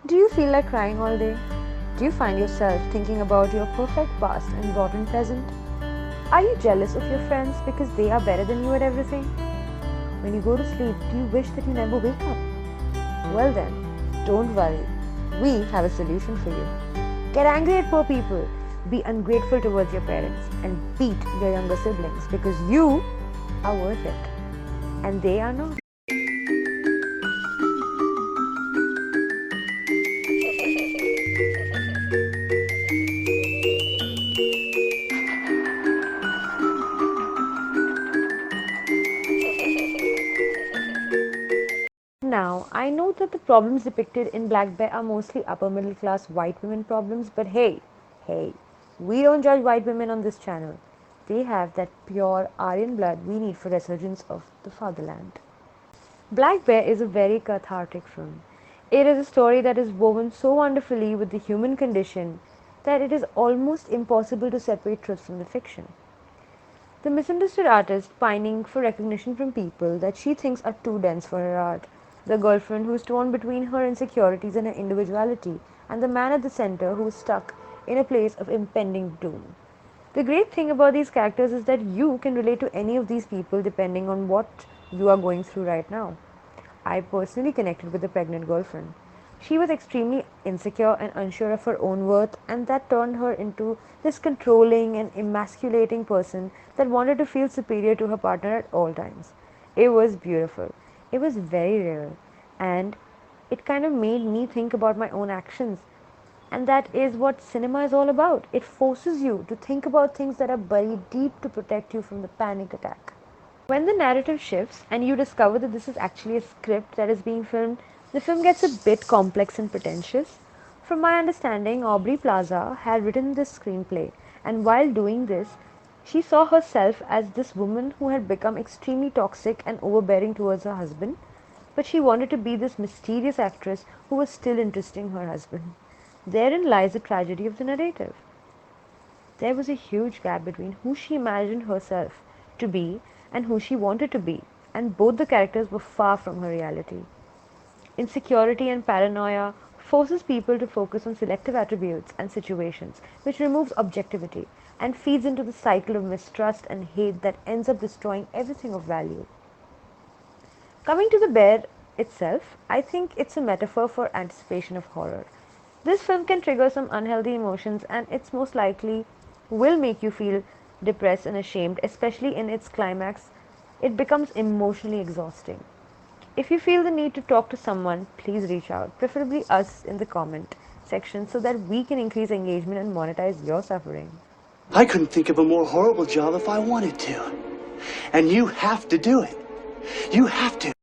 Do you feel like crying all day? Do you find yourself thinking about your perfect past and rotten present? Are you jealous of your friends because they are better than you at everything? When you go to sleep, do you wish that you never wake up? Well then, don't worry. We have a solution for you. Get angry at poor people. Be ungrateful towards your parents and beat your younger siblings because you are worth it and they are not. Now, I know that the problems depicted in Black Bear are mostly upper middle class white women problems, but hey, we don't judge white women on this channel. They have that pure Aryan blood we need for resurgence of the fatherland. Black Bear is a very cathartic film. It is a story that is woven so wonderfully with the human condition that it is almost impossible to separate truth from the fiction. The misunderstood artist pining for recognition from people that she thinks are too dense for her art, the girlfriend who is torn between her insecurities and her individuality, and the man at the center who is stuck in a place of impending doom. The great thing about these characters is that you can relate to any of these people depending on what you are going through right now. I personally connected with the pregnant girlfriend. She was extremely insecure and unsure of her own worth, and that turned her into this controlling and emasculating person that wanted to feel superior to her partner at all times. It was beautiful. It was very real. And it kind of made me think about my own actions. And that is what cinema is all about. It forces you to think about things that are buried deep to protect you from the panic attack. When the narrative shifts and you discover that this is actually a script that is being filmed, the film gets a bit complex and pretentious. From my understanding, Aubrey Plaza had written this screenplay, and while doing this, she saw herself as this woman who had become extremely toxic and overbearing towards her husband, but she wanted to be this mysterious actress who was still interesting her husband. Therein lies the tragedy of the narrative. There was a huge gap between who she imagined herself to be and who she wanted to be, and both the characters were far from her reality. Insecurity and paranoia forces people to focus on selective attributes and situations, which removes objectivity and feeds into the cycle of mistrust and hate that ends up destroying everything of value. Coming to the bear itself, I think it's a metaphor for anticipation of horror. This film can trigger some unhealthy emotions, and it's most likely will make you feel depressed and ashamed, especially in its climax. It becomes emotionally exhausting. If you feel the need to talk to someone, please reach out, preferably us in the comment section, so that we can increase engagement and monetize your suffering. I couldn't think of a more horrible job if I wanted to. And you have to do it. You have to.